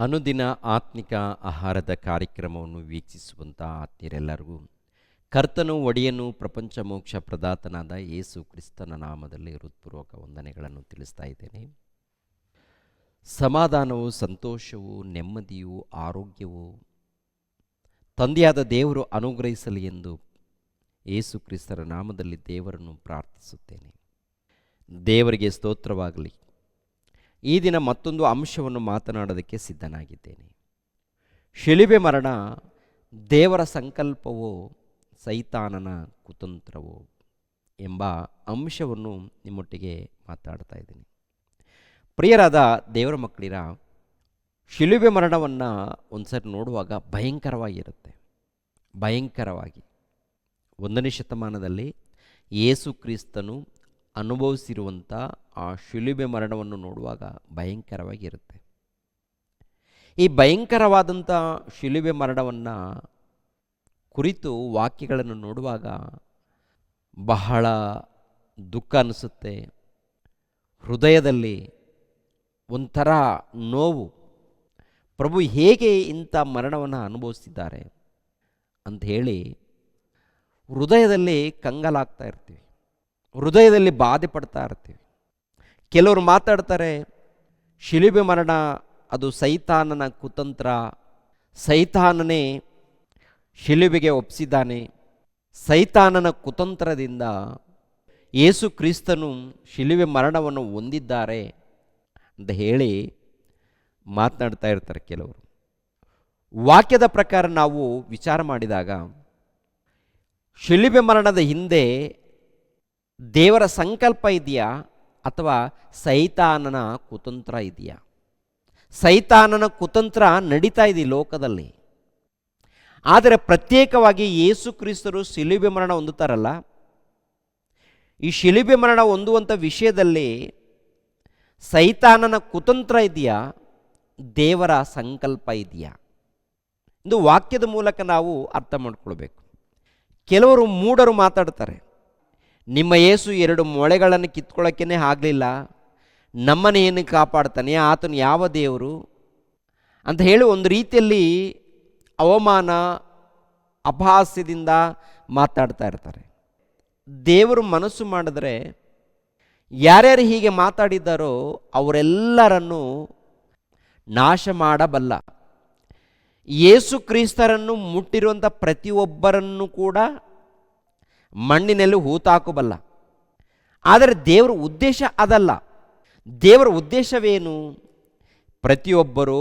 ಅನುದಿನ ಆತ್ಮಿಕ ಆಹಾರದ ಕಾರ್ಯಕ್ರಮವನ್ನು ವೀಕ್ಷಿಸುವಂಥ ಆತ್ಮೀಯರೆಲ್ಲರಿಗೂ ಕರ್ತನು ಒಡೆಯನು ಪ್ರಪಂಚ ಮೋಕ್ಷ ಪ್ರದಾತನಾದ ಯೇಸು ಕ್ರಿಸ್ತನ ನಾಮದಲ್ಲಿ ಹೃತ್ಪೂರ್ವಕ ವಂದನೆಗಳನ್ನು ತಿಳಿಸ್ತಾ ಇದ್ದೇನೆ. ಸಮಾಧಾನವು, ಸಂತೋಷವು, ನೆಮ್ಮದಿಯು, ಆರೋಗ್ಯವು ತಂದೆಯಾದ ದೇವರು ಅನುಗ್ರಹಿಸಲಿ ಎಂದು ಯೇಸು ಕ್ರಿಸ್ತರ ನಾಮದಲ್ಲಿ ದೇವರನ್ನು ಪ್ರಾರ್ಥಿಸುತ್ತೇನೆ. ದೇವರಿಗೆ ಸ್ತೋತ್ರವಾಗಲಿ. ಈ ದಿನ ಮತ್ತೊಂದು ಅಂಶವನ್ನು ಮಾತನಾಡೋದಕ್ಕೆ ಸಿದ್ಧನಾಗಿದ್ದೇನೆ. ಶಿಲುಬೆ ಮರಣ ದೇವರ ಸಂಕಲ್ಪವೋ ಸೈತಾನನ ಕುತಂತ್ರವೋ ಎಂಬ ಅಂಶವನ್ನು ನಿಮ್ಮೊಟ್ಟಿಗೆ ಮಾತಾಡ್ತಾ ಇದ್ದೀನಿ. ಪ್ರಿಯರಾದ ದೇವರ ಮಕ್ಕಳಿರ, ಶಿಲುಬೆ ಮರಣವನ್ನು ಒಂದ್ಸರಿ ನೋಡುವಾಗ ಭಯಂಕರವಾಗಿರುತ್ತೆ. ಭಯಂಕರವಾಗಿ 1ನೇ ಶತಮಾನದಲ್ಲಿ ಯೇಸು ಕ್ರಿಸ್ತನು ಅನುಭವಿಸಿರುವಂಥ ಆ ಶಿಲುಬೆ ಮರಣವನ್ನು ನೋಡುವಾಗ ಭಯಂಕರವಾಗಿರುತ್ತೆ. ಈ ಭಯಂಕರವಾದಂಥ ಶಿಲುಬೆ ಮರಣವನ್ನು ಕುರಿತು ವಾಕ್ಯಗಳನ್ನು ನೋಡುವಾಗ ಬಹಳ ದುಃಖ ಅನಿಸುತ್ತೆ. ಹೃದಯದಲ್ಲಿ ಒಂಥರ ನೋವು. ಪ್ರಭು ಹೇಗೆ ಇಂಥ ಮರಣವನ್ನು ಅನುಭವಿಸಿದ್ದಾರೆ ಅಂತ ಹೇಳಿ ಹೃದಯದಲ್ಲಿ ಕಂಗಾಲಾಗ್ತಾ ಇರ್ತೀವಿ, ಹೃದಯದಲ್ಲಿ ಬಾಧೆ ಪಡ್ತಾ ಇರ್ತೀವಿ. ಕೆಲವರು ಮಾತಾಡ್ತಾರೆ, ಶಿಲುಬೆ ಮರಣ ಅದು ಸೈತಾನನ ಕುತಂತ್ರ, ಸೈತಾನನೇ ಶಿಲುಬೆಗೆ ಒಪ್ಪಿಸಿದ್ದಾನೆ, ಸೈತಾನನ ಕುತಂತ್ರದಿಂದ ಯೇಸು ಕ್ರಿಸ್ತನು ಶಿಲುಬೆ ಮರಣವನ್ನು ಹೊಂದಿದ್ದಾರೆ ಅಂತ ಹೇಳಿ ಮಾತನಾಡ್ತಾ ಇರ್ತಾರೆ ಕೆಲವರು. ವಾಕ್ಯದ ಪ್ರಕಾರ ನಾವು ವಿಚಾರ ಮಾಡಿದಾಗ ಶಿಲುಬೆ ಮರಣದ ಹಿಂದೆ ದೇವರ ಸಂಕಲ್ಪ ಇದೆಯಾ ಅಥವಾ ಸೈತಾನನ ಕುತಂತ್ರ ಇದೆಯಾ? ಸೈತಾನನ ಕುತಂತ್ರ ನಡೀತಾ ಇದೆ ಲೋಕದಲ್ಲಿ. ಆದರೆ ಪ್ರತ್ಯೇಕವಾಗಿ ಯೇಸು ಕ್ರಿಸ್ತರು ಶಿಲುಬೆ ಮರಣ ಹೊಂದುತ್ತಾರಲ್ಲ, ಈ ಶಿಲುಬೆ ಮರಣ ಹೊಂದುವಂಥ ವಿಷಯದಲ್ಲಿ ಸೈತಾನನ ಕುತಂತ್ರ ಇದೆಯಾ, ದೇವರ ಸಂಕಲ್ಪ ಇದೆಯಾ? ಇದು ವಾಕ್ಯದ ಮೂಲಕ ನಾವು ಅರ್ಥ ಮಾಡ್ಕೊಳ್ಬೇಕು. ಕೆಲವರು ಮೂಢರು ಮಾತಾಡ್ತಾರೆ, ನಿಮ್ಮ ಯೇಸು 2 ಮೊಳೆಗಳನ್ನು ಕಿತ್ಕೊಳ್ಳೋಕ್ಕೇ ಆಗಲಿಲ್ಲ, ನಮ್ಮನ್ನು ಏನು ಕಾಪಾಡ್ತಾನೆ, ಆತನು ಯಾವ ದೇವರು ಅಂತ ಹೇಳಿ ಒಂದು ರೀತಿಯಲ್ಲಿ ಅವಮಾನ ಅಪಹಾಸ್ಯದಿಂದ ಮಾತಾಡ್ತಾ ಇರ್ತಾರೆ. ದೇವರು ಮನಸ್ಸು ಮಾಡಿದ್ರೆ ಯಾರ್ಯಾರು ಹೀಗೆ ಮಾತಾಡಿದ್ದಾರೋ ಅವರೆಲ್ಲರನ್ನು ನಾಶ ಮಾಡಬಲ್ಲ. ಯೇಸು ಕ್ರಿಸ್ತರನ್ನು ಮುಟ್ಟಿರುವಂಥ ಪ್ರತಿಯೊಬ್ಬರನ್ನು ಕೂಡ ಮಣ್ಣಿನಲ್ಲಿ ಹೂತಾಕಬಲ್ಲ. ಆದರೆ ದೇವರ ಉದ್ದೇಶ ಅದಲ್ಲ. ದೇವರ ಉದ್ದೇಶವೇನು? ಪ್ರತಿಯೊಬ್ಬರೂ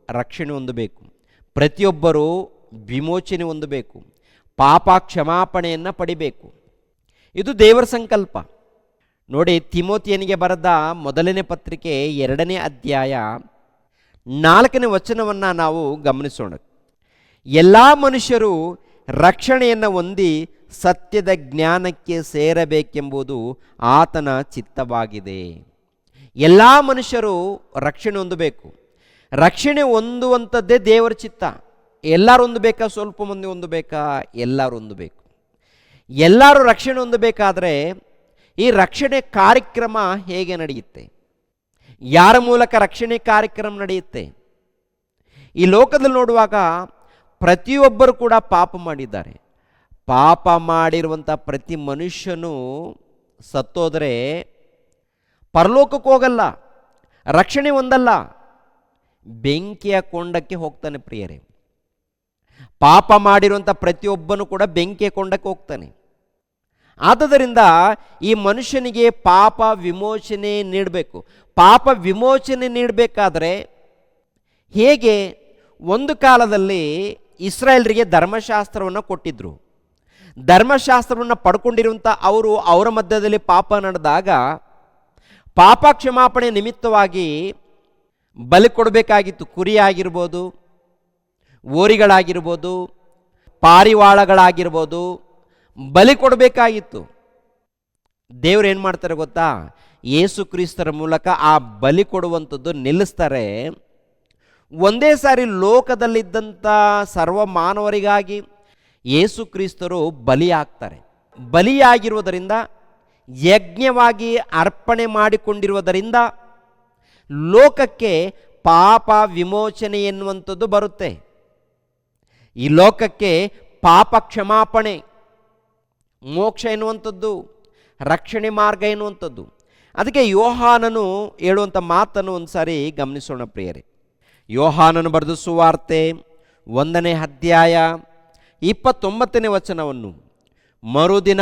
ರಕ್ಷಣೆ ಹೊಂದಬೇಕು, ಪ್ರತಿಯೊಬ್ಬರೂ ವಿಮೋಚನೆ ಹೊಂದಬೇಕು, ಪಾಪ ಕ್ಷಮಾಪಣೆಯನ್ನು ಪಡಿಬೇಕು. ಇದು ದೇವರ ಸಂಕಲ್ಪ. ನೋಡಿ, ತಿಮೋತಿಯನಿಗೆ ಬರೆದ 1ನೇ ಪತ್ರಿಕೆ 2ನೇ ಅಧ್ಯಾಯ 4ನೇ ವಚನವನ್ನು ನಾವು ಗಮನಿಸೋಣ. ಎಲ್ಲ ಮನುಷ್ಯರು ರಕ್ಷಣೆಯನ್ನು ಹೊಂದಿ ಸತ್ಯದ ಜ್ಞಾನಕ್ಕೆ ಸೇರಬೇಕೆಂಬುದು ಆತನ ಚಿತ್ತವಾಗಿದೆ. ಎಲ್ಲ ಮನುಷ್ಯರು ರಕ್ಷಣೆ ಹೊಂದಬೇಕು. ರಕ್ಷಣೆ ಹೊಂದುವಂಥದ್ದೇ ದೇವರ ಚಿತ್ತ. ಎಲ್ಲರೂ ಹೊಂದಬೇಕಾ? ಸ್ವಲ್ಪ ಮಂದಿ ಹೊಂದಬೇಕಾ? ಎಲ್ಲರೂ ಹೊಂದಬೇಕು. ಎಲ್ಲರೂ ರಕ್ಷಣೆ ಹೊಂದಬೇಕಾದ್ರೆ ಈ ರಕ್ಷಣೆ ಕಾರ್ಯಕ್ರಮ ಹೇಗೆ ನಡೆಯುತ್ತೆ? ಯಾರ ಮೂಲಕ ರಕ್ಷಣೆ ಕಾರ್ಯಕ್ರಮ ನಡೆಯುತ್ತೆ? ಈ ಲೋಕದಲ್ಲಿ ನೋಡುವಾಗ ಪ್ರತಿಯೊಬ್ಬರು ಕೂಡ ಪಾಪ ಮಾಡಿದ್ದಾರೆ. ಪಾಪ ಮಾಡಿರುವಂಥ ಪ್ರತಿ ಮನುಷ್ಯನು ಸತ್ತೋದರೆ ಪರಲೋಕಕ್ಕೆ ಹೋಗಲ್ಲ, ರಕ್ಷಣೆ ಹೊಂದಲ್ಲ, ಬೆಂಕಿಯ ಕೊಂಡಕ್ಕೆ ಹೋಗ್ತಾನೆ. ಪ್ರಿಯರೇ, ಪಾಪ ಮಾಡಿರುವಂಥ ಪ್ರತಿಯೊಬ್ಬನು ಕೂಡ ಬೆಂಕಿಯ ಕೊಂಡಕ್ಕೆ ಹೋಗ್ತಾನೆ. ಆದ್ದರಿಂದ ಈ ಮನುಷ್ಯನಿಗೆ ಪಾಪ ವಿಮೋಚನೆ ನೀಡಬೇಕು. ಪಾಪ ವಿಮೋಚನೆ ನೀಡಬೇಕಾದ್ರೆ ಹೇಗೆ? ಒಂದು ಕಾಲದಲ್ಲಿ ಇಸ್ರಾಯೇಲರಿಗೆ ಧರ್ಮಶಾಸ್ತ್ರವನ್ನು ಕೊಟ್ಟಿದ್ದರು. ಧರ್ಮಶಾಸ್ತ್ರವನ್ನು ಪಡ್ಕೊಂಡಿರುವಂಥ ಅವರು ಅವರ ಮಧ್ಯದಲ್ಲಿ ಪಾಪ ನಡೆದಾಗ ಪಾಪ ಕ್ಷಮಾಪಣೆ ನಿಮಿತ್ತವಾಗಿ ಬಲಿ ಕೊಡಬೇಕಾಗಿತ್ತು. ಕುರಿ ಆಗಿರ್ಬೋದು, ಓರಿಗಳಾಗಿರ್ಬೋದು, ಪಾರಿವಾಳಗಳಾಗಿರ್ಬೋದು, ಬಲಿ ಕೊಡಬೇಕಾಗಿತ್ತು. ದೇವರು ಏನು ಮಾಡ್ತಾರೆ ಗೊತ್ತಾ? ಯೇಸು ಕ್ರಿಸ್ತರ ಮೂಲಕ ಆ ಬಲಿ ಕೊಡುವಂಥದ್ದು ನಿಲ್ಲಿಸ್ತಾರೆ. ಒಂದೇ ಸಾರಿ ಲೋಕದಲ್ಲಿದ್ದಂಥ ಸರ್ವ ಮಾನವರಿಗಾಗಿ ಯೇಸು ಕ್ರಿಸ್ತರು ಬಲಿಯಾಗ್ತಾರೆ. ಬಲಿಯಾಗಿರುವುದರಿಂದ, ಯಜ್ಞವಾಗಿ ಅರ್ಪಣೆ ಮಾಡಿಕೊಂಡಿರುವುದರಿಂದ ಲೋಕಕ್ಕೆ ಪಾಪ ವಿಮೋಚನೆ ಎನ್ನುವಂಥದ್ದು ಬರುತ್ತೆ. ಈ ಲೋಕಕ್ಕೆ ಪಾಪ ಕ್ಷಮಾಪಣೆ, ಮೋಕ್ಷ ಎನ್ನುವಂಥದ್ದು, ರಕ್ಷಣೆ ಮಾರ್ಗ ಎನ್ನುವಂಥದ್ದು. ಅದಕ್ಕೆ ಯೋಹಾನನು ಹೇಳುವಂಥ ಮಾತನ್ನು ಒಂದು ಸಾರಿ ಗಮನಿಸೋಣ ಪ್ರಿಯರೇ. ಯೋಹಾನನು ಬರೆದ ಸುವಾರ್ತೆ 1ನೇ ಅಧ್ಯಾಯ 29ನೇ ವಚನವನ್ನು, ಮರುದಿನ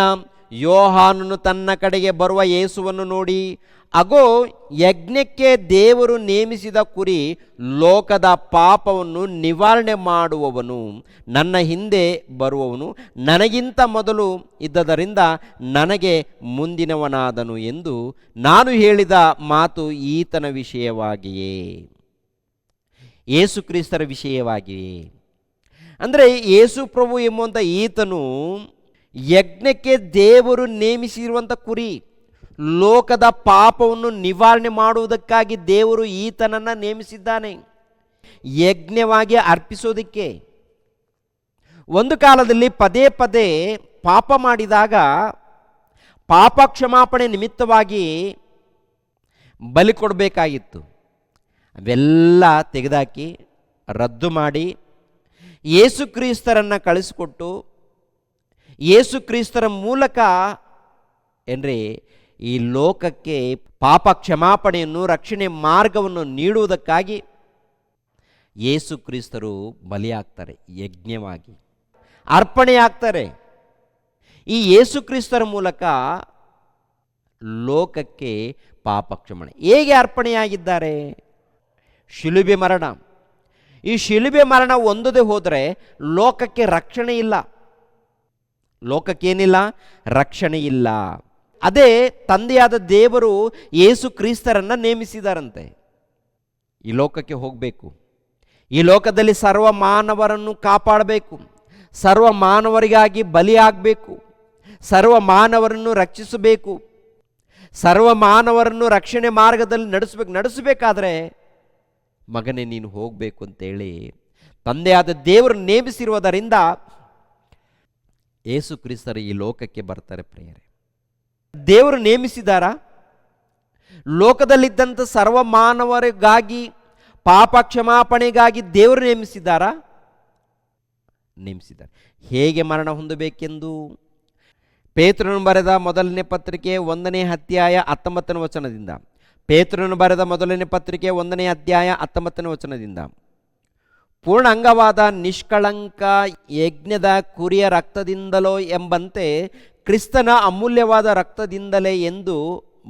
ಯೋಹಾನನು ತನ್ನ ಕಡೆಗೆ ಬರುವ ಯೇಸುವನ್ನು ನೋಡಿ, ಅಗೋ, ಯಜ್ಞಕ್ಕೆ ದೇವರು ನೇಮಿಸಿದ ಕುರಿ, ಲೋಕದ ಪಾಪವನ್ನು ನಿವಾರಣೆ ಮಾಡುವವನು, ನನ್ನ ಹಿಂದೆ ಬರುವವನು ನನಗಿಂತ ಮೊದಲು ಇದ್ದದರಿಂದ ನನಗೆ ಮುಂದಿನವನಾದನು ಎಂದು ನಾನು ಹೇಳಿದ ಮಾತು ಈತನ ವಿಷಯವಾಗಿಯೇ, ಯೇಸು ಕ್ರಿಸ್ತರ ವಿಷಯವಾಗಿಯೇ. ಅಂದರೆ ಯೇಸು ಪ್ರಭು ಎಂಬುವಂಥ ಈತನು ಯಜ್ಞಕ್ಕೆ ದೇವರು ನೇಮಿಸಿರುವಂಥ ಕುರಿ, ಲೋಕದ ಪಾಪವನ್ನು ನಿವಾರಣೆ ಮಾಡುವುದಕ್ಕಾಗಿ ದೇವರು ಈತನನ್ನು ನೇಮಿಸಿದ್ದಾನೆ, ಯಜ್ಞವಾಗಿ ಅರ್ಪಿಸೋದಕ್ಕೆ. ಒಂದು ಕಾಲದಲ್ಲಿ ಪದೇ ಪದೇ ಪಾಪ ಮಾಡಿದಾಗ ಪಾಪ ಕ್ಷಮಾಪಣೆ ನಿಮಿತ್ತವಾಗಿ ಬಲಿ ಕೊಡಬೇಕಾಗಿತ್ತು. ಅವೆಲ್ಲ ತೆಗೆದಾಕಿ ರದ್ದು ಮಾಡಿ ಯೇಸು ಕ್ರಿಸ್ತರನ್ನು ಕಳಿಸಿಕೊಟ್ಟು ಯೇಸು ಕ್ರಿಸ್ತರ ಮೂಲಕ ಏನ್ರಿ ಈ ಲೋಕಕ್ಕೆ ಪಾಪ ಕ್ಷಮಾಪಣೆಯನ್ನು, ರಕ್ಷಣೆ ಮಾರ್ಗವನ್ನು ನೀಡುವುದಕ್ಕಾಗಿ ಯೇಸು ಕ್ರಿಸ್ತರು ಬಲಿಯಾಗ್ತಾರೆ, ಯಜ್ಞವಾಗಿ ಅರ್ಪಣೆಯಾಗ್ತಾರೆ. ಈ ಯೇಸು ಕ್ರಿಸ್ತರ ಮೂಲಕ ಲೋಕಕ್ಕೆ ಪಾಪ ಕ್ಷಮಣೆ ಹೇಗೆ ಅರ್ಪಣೆಯಾಗಿದ್ದಾರೆ? ಶಿಲುಬೆ ಮರಣ. ಈ ಶಿಲುಬೆ ಮರಣ ಹೊಂದದೆ ಹೋದರೆ ಲೋಕಕ್ಕೆ ರಕ್ಷಣೆ ಇಲ್ಲ, ಲೋಕಕ್ಕೇನಿಲ್ಲ, ರಕ್ಷಣೆ ಇಲ್ಲ. ಅದೇ ತಂದೆಯಾದ ದೇವರು ಯೇಸು ಕ್ರಿಸ್ತರನ್ನು ನೇಮಿಸಿದಾರಂತೆ. ಈ ಲೋಕಕ್ಕೆ ಹೋಗಬೇಕು, ಈ ಲೋಕದಲ್ಲಿ ಸರ್ವ ಮಾನವರನ್ನು ಕಾಪಾಡಬೇಕು, ಸರ್ವ ಮಾನವರಿಗಾಗಿ ಬಲಿಯಾಗಬೇಕು, ಸರ್ವ ಮಾನವರನ್ನು ರಕ್ಷಿಸಬೇಕು, ಸರ್ವ ಮಾನವರನ್ನು ರಕ್ಷಣೆ ಮಾರ್ಗದಲ್ಲಿ ನಡೆಸಬೇಕಾದ್ರೆ ಮಗನೇ ನೀನು ಹೋಗಬೇಕು ಅಂತೇಳಿ ತಂದೆಯಾದ ದೇವರು ನೇಮಿಸಿರುವುದರಿಂದ ಯೇಸು ಕ್ರಿಸ್ತರು ಈ ಲೋಕಕ್ಕೆ ಬರ್ತಾರೆ ಪ್ರಿಯರೇ. ದೇವರು ನೇಮಿಸಿದಾರ? ಲೋಕದಲ್ಲಿದ್ದಂಥ ಸರ್ವ ಮಾನವರಿಗಾಗಿ ಪಾಪ ಕ್ಷಮಾಪಣೆಗಾಗಿ ದೇವರು ನೇಮಿಸಿದಾರ? ನೇಮಿಸಿದ್ದಾರೆ. ಹೇಗೆ ಮರಣ ಹೊಂದಬೇಕೆಂದು ಪೇತ್ರನು ಬರೆದ ಮೊದಲನೇ ಪತ್ರಿಕೆ 1ನೇ ಅಧ್ಯಾಯ 19ನೇ ವಚನದಿಂದ, ಪೇತ್ರನು ಬರೆದ ಮೊದಲನೇ ಪತ್ರಿಕೆ 1ನೇ ಅಧ್ಯಾಯ 19ನೇ ವಚನದಿಂದ, ಪೂರ್ಣ ಅಂಗವಾದ ನಿಷ್ಕಳಂಕ ಯಜ್ಞದ ಕುರಿಯ ರಕ್ತದಿಂದಲೋ ಎಂಬಂತೆ ಕ್ರಿಸ್ತನ ಅಮೂಲ್ಯವಾದ ರಕ್ತದಿಂದಲೇ ಎಂದು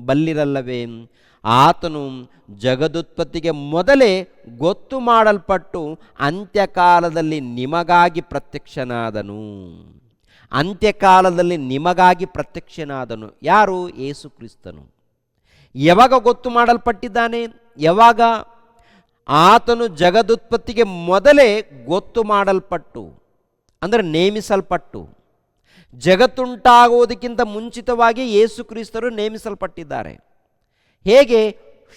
ಬಲ್ಲಿರಲ್ಲವೇ? ಆತನು ಜಗದುತ್ಪತ್ತಿಗೆ ಮೊದಲೇ ಗೊತ್ತು ಮಾಡಲ್ಪಟ್ಟು ಅಂತ್ಯಕಾಲದಲ್ಲಿ ನಿಮಗಾಗಿ ಪ್ರತ್ಯಕ್ಷನಾದನು. ಅಂತ್ಯಕಾಲದಲ್ಲಿ ನಿಮಗಾಗಿ ಪ್ರತ್ಯಕ್ಷನಾದನು. ಯಾರು? ಯೇಸು ಕ್ರಿಸ್ತನು. ಯಾವಾಗ ಗೊತ್ತು ಮಾಡಲ್ಪಟ್ಟಿದ್ದಾನೆ? ಯಾವಾಗ? ಆತನು ಜಗದುತ್ಪತ್ತಿಗೆ ಮೊದಲೇ ಗೊತ್ತು ಮಾಡಲ್ಪಟ್ಟು, ಅಂದರೆ ನೇಮಿಸಲ್ಪಟ್ಟು, ಜಗತ್ತುಂಟಾಗುವುದಕ್ಕಿಂತ ಮುಂಚಿತವಾಗಿ ಯೇಸು ಕ್ರಿಸ್ತರು ನೇಮಿಸಲ್ಪಟ್ಟಿದ್ದಾರೆ. ಹೇಗೆ?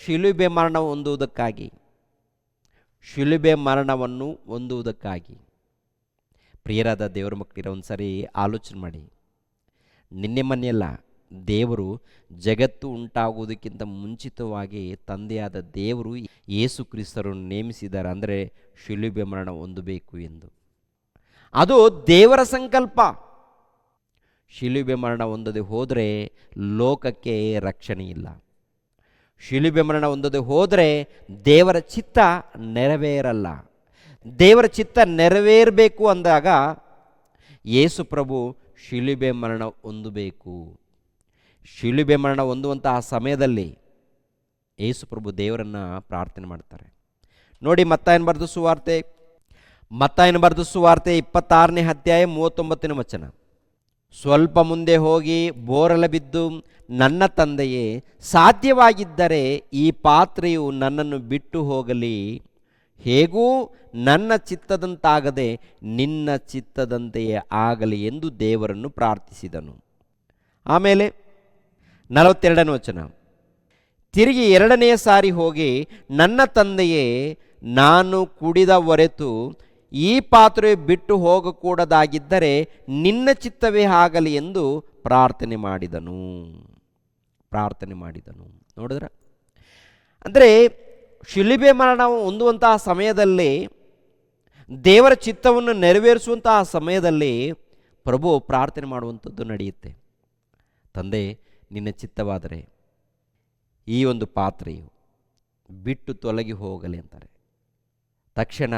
ಶಿಲುಬೆ ಮರಣ ಹೊಂದುವುದಕ್ಕಾಗಿ, ಶಿಲುಬೆ ಮರಣವನ್ನು ಹೊಂದುವುದಕ್ಕಾಗಿ. ಪ್ರಿಯರಾದ ದೇವರ ಮಕ್ಕಳಿರ ಒಂದು ಸಾರಿ ಆಲೋಚನೆ ಮಾಡಿ. ನಿನ್ನೆ ಮೊನ್ನೆಯಲ್ಲ, ದೇವರು ಜಗತ್ತು ಉಂಟಾಗುವುದಕ್ಕಿಂತ ಮುಂಚಿತವಾಗಿ ತಂದೆಯಾದ ದೇವರು ಯೇಸು ಕ್ರಿಸ್ತರನ್ನು ನೇಮಿಸಿದ್ದಾರೆ, ಅಂದರೆ ಶಿಲುಬೆ ಮರಣ ಹೊಂದಬೇಕು ಎಂದು. ಅದು ದೇವರ ಸಂಕಲ್ಪ. ಶಿಲುಬೆ ಮರಣ ಹೊಂದದೆ ಹೋದರೆ ಲೋಕಕ್ಕೆ ರಕ್ಷಣೆ ಇಲ್ಲ. ಶಿಲುಬೆ ಮರಣ ಹೊಂದದೆ ಹೋದರೆ ದೇವರ ಚಿತ್ತ ನೆರವೇರಲ್ಲ. ದೇವರ ಚಿತ್ತ ನೆರವೇರಬೇಕು ಅಂದಾಗ ಯೇಸು ಪ್ರಭು ಶಿಲುಬೆ ಮರಣ ಹೊಂದಬೇಕು. ಶಿಲುಬೆ ಮರಣ ಹೊಂದುವಂತಹ ಸಮಯದಲ್ಲಿ ಯೇಸು ಪ್ರಭು ದೇವರನ್ನು ಪ್ರಾರ್ಥನೆ ಮಾಡ್ತಾರೆ. ನೋಡಿ, ಮತ್ತಾಯನ ಬರೆದ ಸುವಾರ್ತೆ 26ನೇ ಅಧ್ಯಾಯ 39ನೇ ವಚನ. ಸ್ವಲ್ಪ ಮುಂದೆ ಹೋಗಿ ಬೋರಲ ಬಿದ್ದು, ನನ್ನ ತಂದೆಯೇ, ಸಾಧ್ಯವಾಗಿದ್ದರೆ ಈ ಪಾತ್ರೆಯು ನನ್ನನ್ನು ಬಿಟ್ಟು ಹೋಗಲಿ, ಹೇಗೂ ನನ್ನ ಚಿತ್ತದಂತಾಗದೆ ನಿನ್ನ ಚಿತ್ತದಂತೆಯೇ ಆಗಲಿ ಎಂದು ದೇವರನ್ನು ಪ್ರಾರ್ಥಿಸಿದನು. ಆಮೇಲೆ 42ನೇ ವಚನ. ತಿರುಗಿ 2ನೆಯ ಸಾರಿ ಹೋಗಿ, ನನ್ನ ತಂದೆಯೇ, ನಾನು ಕುಡಿದ ಹೊರತು ಈ ಪಾತ್ರೆ ಬಿಟ್ಟು ಹೋಗಕೂಡದಾಗಿದ್ದರೆ ನಿನ್ನ ಚಿತ್ತವೇ ಆಗಲಿ ಎಂದು ಪ್ರಾರ್ಥನೆ ಮಾಡಿದನು. ನೋಡಿದ್ರ? ಅಂದರೆ ಶಿಲುಬೆ ಮರಣ ಹೊಂದುವಂತಹ ಸಮಯದಲ್ಲಿ, ದೇವರ ಚಿತ್ತವನ್ನು ನೆರವೇರಿಸುವಂತಹ ಸಮಯದಲ್ಲಿ ಪ್ರಭು ಪ್ರಾರ್ಥನೆ ಮಾಡುವಂಥದ್ದು ನಡೆಯುತ್ತೆ. ತಂದೆ, ನಿನ್ನ ಚಿತ್ತವಾದರೆ ಈ ಒಂದು ಪಾತ್ರೆಯು ಬಿಟ್ಟು ತೊಲಗಿ ಹೋಗಲಿ ಅಂತಾರೆ. ತಕ್ಷಣ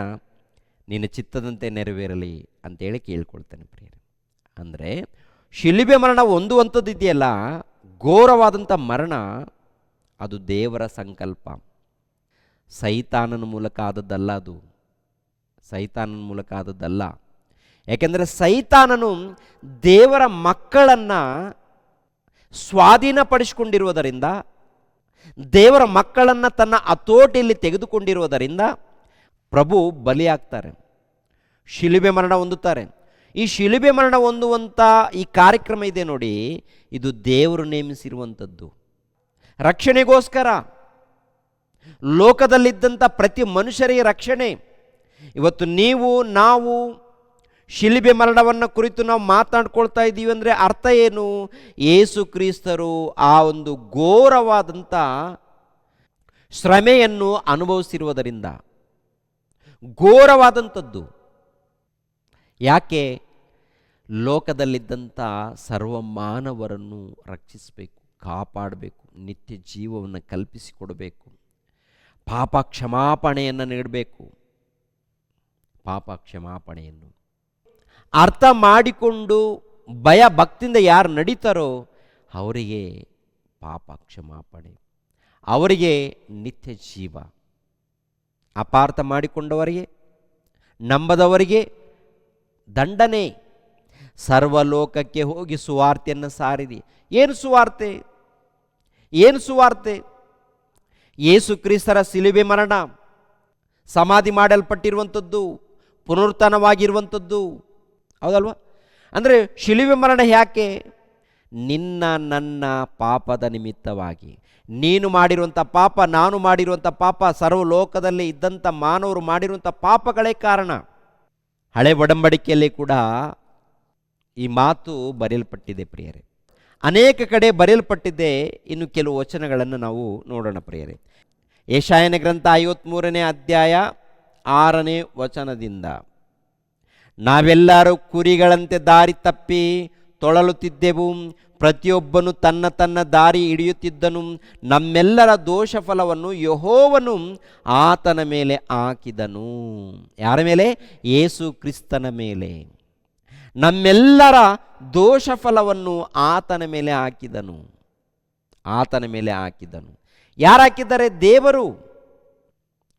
ನಿನ್ನ ಚಿತ್ತದಂತೆ ನೆರವೇರಲಿ ಅಂತೇಳಿ ಕೇಳ್ಕೊಳ್ತಾನೆ ಪ್ರಿಯರೇ. ಅಂದರೆ ಶಿಲುಬೆ ಮರಣ ಹೊಂದುವಂಥದ್ದು ಇದೆಯಲ್ಲ, ಘೋರವಾದಂಥ ಮರಣ, ಅದು ದೇವರ ಸಂಕಲ್ಪ. ಸೈತಾನನ ಮೂಲಕ ಆದದ್ದಲ್ಲ, ಅದು ಸೈತಾನನ ಮೂಲಕ ಆದದ್ದಲ್ಲ. ಯಾಕೆಂದರೆ ಸೈತಾನನು ದೇವರ ಮಕ್ಕಳನ್ನು ಸ್ವಾಧೀನಪಡಿಸಿಕೊಂಡಿರುವುದರಿಂದ, ದೇವರ ಮಕ್ಕಳನ್ನು ತನ್ನ ಹತೋಟಿಯಲ್ಲಿ ತೆಗೆದುಕೊಂಡಿರುವುದರಿಂದ ಪ್ರಭು ಬಲಿಯಾಗ್ತಾರೆ, ಶಿಲುಬೆ ಮರಣ ಹೊಂದುತ್ತಾರೆ. ಈ ಶಿಲುಬೆ ಮರಣ ಹೊಂದುವಂಥ ಈ ಕಾರ್ಯಕ್ರಮ ಇದೆ ನೋಡಿ, ಇದು ದೇವರು ನೇಮಿಸಿರುವಂಥದ್ದು ರಕ್ಷಣೆಗೋಸ್ಕರ. ಲೋಕದಲ್ಲಿದ್ದಂಥ ಪ್ರತಿ ಮನುಷ್ಯರಿಗೆ ರಕ್ಷಣೆ. ಇವತ್ತು ನೀವು ನಾವು ಶಿಲುಬೆ ಮರಣವನ್ನು ಕುರಿತು ನಾವು ಮಾತನಾಡ್ಕೊಳ್ತಾ ಇದ್ದೀವಿ ಅಂದರೆ ಅರ್ಥ ಏನು? ಯೇಸು ಕ್ರಿಸ್ತರು ಆ ಒಂದು ಘೋರವಾದಂಥ ಶ್ರಮೆಯನ್ನು ಅನುಭವಿಸಿರುವುದರಿಂದ, ಘೋರವಾದಂಥದ್ದು. ಯಾಕೆ? ಲೋಕದಲ್ಲಿದ್ದಂಥ ಸರ್ವ ಮಾನವರನ್ನು ರಕ್ಷಿಸಬೇಕು, ಕಾಪಾಡಬೇಕು, ನಿತ್ಯ ಜೀವವನ್ನು ಕಲ್ಪಿಸಿಕೊಡಬೇಕು, ಪಾಪ ಕ್ಷಮಾಪಣೆಯನ್ನು ನೀಡಬೇಕು. ಪಾಪ ಕ್ಷಮಾಪಣೆಯನ್ನು ಅರ್ಥ ಮಾಡಿಕೊಂಡು ಭಯ ಭಕ್ತಿಯಿಂದ ಯಾರು ನಡೀತಾರೋ ಅವರಿಗೆ ಪಾಪ ಕ್ಷಮಾಪಣೆ, ಅವರಿಗೆ ನಿತ್ಯ ಜೀವ. ಅಪಾರ್ಥ ಮಾಡಿಕೊಂಡವರಿಗೆ, ನಂಬದವರಿಗೆ ದಂಡನೆ. ಸರ್ವಲೋಕಕ್ಕೆ ಹೋಗಿ ಸುವಾರ್ತೆಯನ್ನು ಸಾರಿರಿ. ಏನು ಸುವಾರ್ತೆ? ಏನು ಸುವಾರ್ತೆ? ಯೇಸು ಕ್ರಿಸ್ತರ ಶಿಲುಬೆ ಮರಣ, ಸಮಾಧಿ ಮಾಡಲ್ಪಟ್ಟಿರುವಂಥದ್ದು, ಪುನರುತ್ಥಾನವಾಗಿರುವಂಥದ್ದು, ಹೌದಲ್ವ? ಅಂದರೆ ಶಿಲುಬೆ ಮರಣ ಯಾಕೆ? ನಿನ್ನ ನನ್ನ ಪಾಪದ ನಿಮಿತ್ತವಾಗಿ. ನೀನು ಮಾಡಿರುವಂಥ ಪಾಪ, ನಾನು ಮಾಡಿರುವಂಥ ಪಾಪ, ಸರ್ವಲೋಕದಲ್ಲಿ ಇದ್ದಂಥ ಮಾನವರು ಮಾಡಿರುವಂಥ ಪಾಪಗಳೇ ಕಾರಣ. ಹಳೆ ಒಡಂಬಡಿಕೆಯಲ್ಲಿ ಕೂಡ ಈ ಮಾತು ಬರೆಯಲ್ಪಟ್ಟಿದೆ ಪ್ರಿಯರೇ, ಅನೇಕ ಕಡೆ ಬರೆಯಲ್ಪಟ್ಟಿದೆ. ಇನ್ನು ಕೆಲವು ವಚನಗಳನ್ನು ನಾವು ನೋಡೋಣ ಪ್ರಿಯರೇ. ಯೆಶಾಯನ ಗ್ರಂಥ 53ನೇ ಅಧ್ಯಾಯ 6ನೇ ವಚನದಿಂದ, ನಾವೆಲ್ಲರೂ ಕುರಿಗಳಂತೆ ದಾರಿ ತಪ್ಪಿ ತೊಳಲುತ್ತಿದ್ದೆವು, ಪ್ರತಿಯೊಬ್ಬನು ತನ್ನ ತನ್ನ ದಾರಿ ಹಿಡಿಯುತ್ತಿದ್ದನು, ನಮ್ಮೆಲ್ಲರ ದೋಷ ಫಲವನ್ನು ಯೆಹೋವನು ಆತನ ಮೇಲೆ ಹಾಕಿದನು. ಯಾರ ಮೇಲೆ? ಯೇಸು ಕ್ರಿಸ್ತನ ಮೇಲೆ. ನಮ್ಮೆಲ್ಲರ ದೋಷ ಫಲವನ್ನು ಆತನ ಮೇಲೆ ಹಾಕಿದನು, ಆತನ ಮೇಲೆ ಹಾಕಿದನು. ಯಾರು ಹಾಕಿದ್ದಾರೆ? ದೇವರು.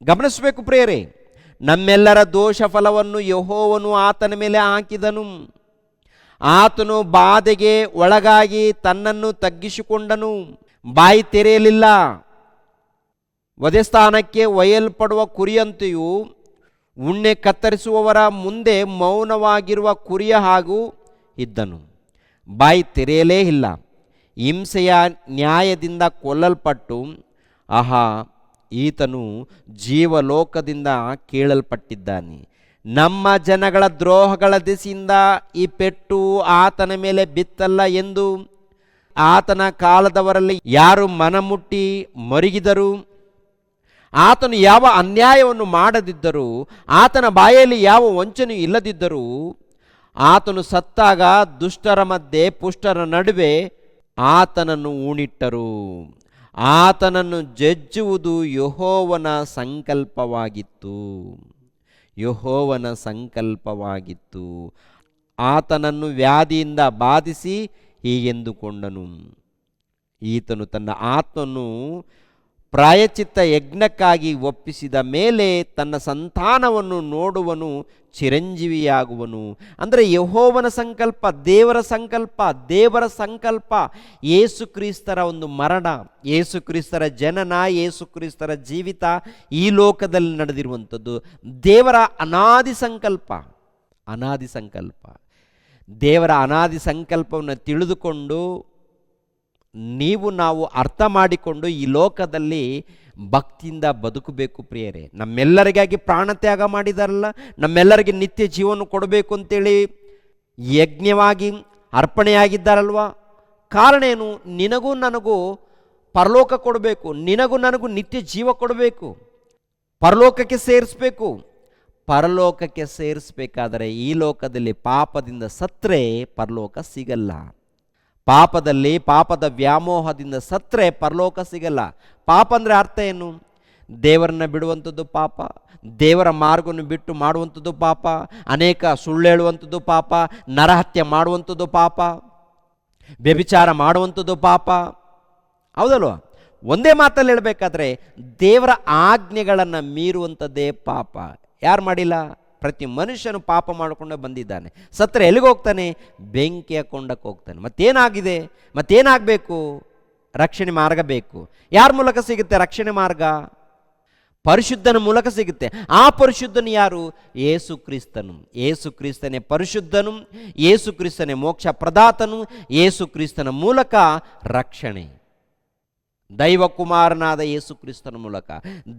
ಗಮನಿಸಬೇಕು ಪ್ರಿಯರೇ, ನಮ್ಮೆಲ್ಲರ ದೋಷ ಫಲವನ್ನು ಯೆಹೋವನು ಆತನ ಮೇಲೆ ಹಾಕಿದನು. ಆತನು ಬಾಧೆಗೆ ಒಳಗಾಗಿ ತನ್ನನ್ನು ತಗ್ಗಿಸಿಕೊಂಡನು, ಬಾಯಿ ತೆರೆಯಲಿಲ್ಲ. ವಧೆಸ್ಥಾನಕ್ಕೆ ಒಯ್ಯಲ್ಪಡುವ ಕುರಿಯಂತೆಯೂ ಉಣ್ಣೆ ಕತ್ತರಿಸುವವರ ಮುಂದೆ ಮೌನವಾಗಿರುವ ಕುರಿಯ ಹಾಗೂ ಇದ್ದನು, ಬಾಯಿ ತೆರೆಯಲೇ ಇಲ್ಲ. ಹಿಂಸೆಯ ನ್ಯಾಯದಿಂದ ಕೊಲ್ಲಲ್ಪಟ್ಟು, ಆಹಾ, ಈತನು ಜೀವಲೋಕದಿಂದ ಕೇಳಲ್ಪಟ್ಟಿದ್ದಾನೆ. ನಮ್ಮ ಜನಗಳ ದ್ರೋಹಗಳ ದೆಸೆಯಿಂದ ಈ ಪೆಟ್ಟು ಆತನ ಮೇಲೆ ಬಿತ್ತಲ್ಲ ಎಂದು ಆತನ ಕಾಲದವರಲ್ಲಿ ಯಾರು ಮನಮುಟ್ಟಿ ಮರುಗಿದರು. ಆತನು ಯಾವ ಅನ್ಯಾಯವನ್ನು ಮಾಡದಿದ್ದರೂ, ಆತನ ಬಾಯಲ್ಲಿ ಯಾವ ವಂಚನೆಯೂ ಇಲ್ಲದಿದ್ದರೂ, ಆತನು ಸತ್ತಾಗ ದುಷ್ಟರ ಮಧ್ಯೆ ಪುಷ್ಟರ ನಡುವೆ ಆತನನ್ನು ಹೂಣಿಟ್ಟರು. ಆತನನ್ನು ಜಜ್ಜುವುದು ಯೆಹೋವನ ಸಂಕಲ್ಪವಾಗಿತ್ತು, ಯೆಹೋವನ ಸಂಕಲ್ಪವಾಗಿತ್ತು. ಆತನನ್ನು ವ್ಯಾಧಿಯಿಂದ ಬಾಧಿಸಿ ಹೀಗೆಂದುಕೊಂಡನು, ಈತನು ತನ್ನ ಆತ್ಮನು ಪ್ರಾಯಶ್ಚಿತ್ತ ಯಜ್ಞಕ್ಕಾಗಿ ಒಪ್ಪಿಸಿದ ಮೇಲೆ ತನ್ನ ಸಂತಾನವನ್ನು ನೋಡುವನು, ಚಿರಂಜೀವಿಯಾಗುವನು. ಅಂದರೆ ಯೆಹೋವನ ಸಂಕಲ್ಪ, ದೇವರ ಸಂಕಲ್ಪ, ದೇವರ ಸಂಕಲ್ಪ. ಯೇಸು ಕ್ರಿಸ್ತರ ಒಂದು ಮರಣ, ಯೇಸು ಕ್ರಿಸ್ತರ ಜನನ, ಯೇಸು ಕ್ರಿಸ್ತರ ಜೀವಿತ ಈ ಲೋಕದಲ್ಲಿ ನಡೆದಿರುವಂಥದ್ದು ದೇವರ ಅನಾದಿ ಸಂಕಲ್ಪ. ಅನಾದಿ ಸಂಕಲ್ಪ. ದೇವರ ಅನಾದಿ ಸಂಕಲ್ಪವನ್ನು ತಿಳಿದುಕೊಂಡು ನೀವು ನಾವು ಅರ್ಥ ಮಾಡಿಕೊಂಡು ಈ ಲೋಕದಲ್ಲಿ ಭಕ್ತಿಯಿಂದ ಬದುಕಬೇಕು ಪ್ರಿಯರೇ. ನಮ್ಮೆಲ್ಲರಿಗಾಗಿ ಪ್ರಾಣತ್ಯಾಗ ಮಾಡಿದಾರಲ್ಲ, ನಮ್ಮೆಲ್ಲರಿಗೆ ನಿತ್ಯ ಜೀವನ ಕೊಡಬೇಕು ಅಂತೇಳಿ ಯಜ್ಞವಾಗಿ ಅರ್ಪಣೆಯಾಗಿದ್ದಾರಲ್ವ. ಕಾರಣ ಏನು? ನಿನಗೂ ನನಗೂ ಪರಲೋಕ ಕೊಡಬೇಕು, ನಿನಗೂ ನನಗೂ ನಿತ್ಯ ಜೀವ ಕೊಡಬೇಕು. ಪರಲೋಕಕ್ಕೆ ಸೇರಿಸಬೇಕು. ಪರಲೋಕಕ್ಕೆ ಸೇರಿಸಬೇಕಾದರೆ ಈ ಲೋಕದಲ್ಲಿ ಪಾಪದಿಂದ ಸತ್ತರೆ ಪರಲೋಕ ಸಿಗಲ್ಲ. ಪಾಪದಲ್ಲಿ ಪಾಪದ ವ್ಯಾಮೋಹದಿಂದ ಸತ್ತರೆ ಪರಲೋಕ ಸಿಗಲ್ಲ. ಪಾಪ ಅಂದರೆ ಅರ್ಥ ಏನು? ದೇವರನ್ನ ಬಿಡುವಂಥದ್ದು ಪಾಪ, ದೇವರ ಮಾರ್ಗವನ್ನು ಬಿಟ್ಟು ಮಾಡುವಂಥದ್ದು ಪಾಪ, ಅನೇಕ ಸುಳ್ಳು ಹೇಳುವಂಥದ್ದು ಪಾಪ, ನರಹತ್ಯೆ ಮಾಡುವಂಥದ್ದು ಪಾಪ, ವ್ಯಭಿಚಾರ ಮಾಡುವಂಥದ್ದು ಪಾಪ. ಹೌದಲ್ವ? ಒಂದೇ ಮಾತಲ್ಲಿ ಹೇಳಬೇಕಾದ್ರೆ ದೇವರ ಆಜ್ಞೆಗಳನ್ನು ಮೀರುವಂಥದ್ದೇ ಪಾಪ. ಯಾರು ಮಾಡಿಲ್ಲ? ಪ್ರತಿ ಮನುಷ್ಯನು ಪಾಪ ಮಾಡಿಕೊಂಡೇ ಬಂದಿದ್ದಾನೆ. ಸತ್ತರೆ ಎಲ್ಲಿಗೆ ಹೋಗ್ತಾನೆ? ಬೆಂಕಿಯ ಕೊಂಡಕ್ಕೆ ಹೋಗ್ತಾನೆ. ಮತ್ತೇನಾಗಿದೆ? ಮತ್ತೇನಾಗಬೇಕು? ರಕ್ಷಣೆ ಮಾರ್ಗ ಬೇಕು. ಯಾರ ಮೂಲಕ ಸಿಗುತ್ತೆ ರಕ್ಷಣೆ ಮಾರ್ಗ? ಪರಿಶುದ್ಧನ ಮೂಲಕ ಸಿಗುತ್ತೆ. ಆ ಪರಿಶುದ್ಧನು ಯಾರು? ಯೇಸು ಕ್ರಿಸ್ತನು. ಯೇಸು ಕ್ರಿಸ್ತನೇ ಪರಿಶುದ್ಧನು, ಯೇಸು ಕ್ರಿಸ್ತನೇ ಮೋಕ್ಷ ಪ್ರದಾತನು, ಯೇಸು ಕ್ರಿಸ್ತನ ಮೂಲಕ ರಕ್ಷಣೆ. ದೈವಕುಮಾರನಾದ ಯೇಸು ಕ್ರಿಸ್ತನ ಮೂಲಕ,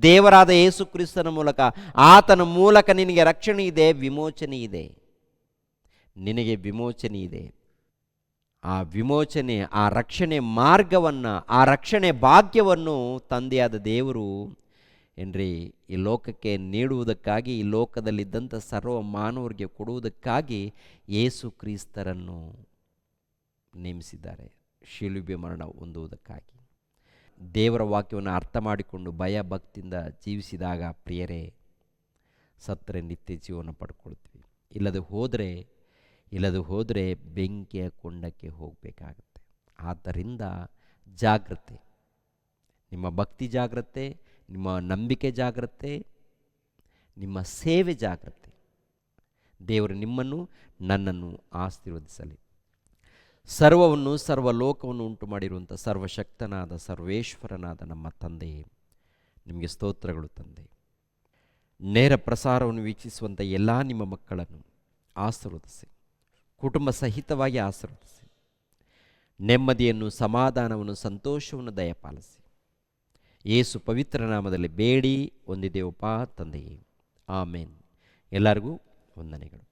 ದೇವರಾದ ಯೇಸು ಕ್ರಿಸ್ತನ ಮೂಲಕ, ಆತನ ಮೂಲಕ ನಿನಗೆ ರಕ್ಷಣೆ ಇದೆ, ವಿಮೋಚನೆ ಇದೆ. ನಿನಗೆ ವಿಮೋಚನೆ ಇದೆ. ಆ ವಿಮೋಚನೆ, ಆ ರಕ್ಷಣೆ ಮಾರ್ಗವನ್ನು, ಆ ರಕ್ಷಣೆ ಭಾಗ್ಯವನ್ನು ತಂದೆಯಾದ ದೇವರು ಏನ್ರಿ ಈ ಲೋಕಕ್ಕೆ ನೀಡುವುದಕ್ಕಾಗಿ, ಈ ಲೋಕದಲ್ಲಿದ್ದಂಥ ಸರ್ವ ಮಾನವರಿಗೆ ಕೊಡುವುದಕ್ಕಾಗಿ ಯೇಸು ಕ್ರಿಸ್ತರನ್ನು ನೇಮಿಸಿದ್ದಾರೆ, ಶಿಲುಬೆ ಮರಣ ಹೊಂದುವುದಕ್ಕಾಗಿ. ದೇವರ ವಾಕ್ಯವನ್ನು ಅರ್ಥ ಮಾಡಿಕೊಂಡು ಭಯ ಭಕ್ತಿಯಿಂದ ಜೀವಿಸಿದಾಗ ಪ್ರಿಯರೇ, ಸತ್ತರೆ ನಿತ್ಯ ಜೀವನ ಪಡ್ಕೊಳ್ತೀವಿ. ಇಲ್ಲದೆ ಹೋದರೆ ಬೆಂಕಿಯ ಕೊಂಡಕ್ಕೆ ಹೋಗಬೇಕಾಗತ್ತೆ. ಆದ್ದರಿಂದ ಜಾಗ್ರತೆ, ನಿಮ್ಮ ಭಕ್ತಿ ಜಾಗ್ರತೆ, ನಿಮ್ಮ ನಂಬಿಕೆ ಜಾಗ್ರತೆ, ನಿಮ್ಮ ಸೇವೆ ಜಾಗ್ರತೆ. ದೇವರು ನಿಮ್ಮನ್ನು ನನ್ನನ್ನು ಆಶೀರ್ವದಿಸಲಿ. ಸರ್ವವನ್ನು, ಸರ್ವಲೋಕವನ್ನು ಉಂಟು ಮಾಡಿರುವಂಥ ಸರ್ವಶಕ್ತನಾದ ಸರ್ವೇಶ್ವರನಾದ ನಮ್ಮ ತಂದೆಯೇ, ನಿಮಗೆ ಸ್ತೋತ್ರಗಳು ತಂದೆ. ನೇರ ಪ್ರಸಾರವನ್ನು ವೀಕ್ಷಿಸುವಂಥ ಎಲ್ಲ ನಿಮ್ಮ ಮಕ್ಕಳನ್ನು ಆಶೀರ್ವದಿಸಿ, ಕುಟುಂಬ ಸಹಿತವಾಗಿ ಆಶೀರ್ವದಿಸಿ, ನೆಮ್ಮದಿಯನ್ನು, ಸಮಾಧಾನವನ್ನು, ಸಂತೋಷವನ್ನು ದಯಪಾಲಿಸಿ. ಯೇಸು ಪವಿತ್ರ ನಾಮದಲ್ಲಿ ಬೇಡಿ ಹೊಂದಿದ್ದೇವಪ್ಪ ತಂದೆಯೇ, ಆಮೇನ್. ಎಲ್ಲರಿಗೂ ವಂದನೆಗಳು.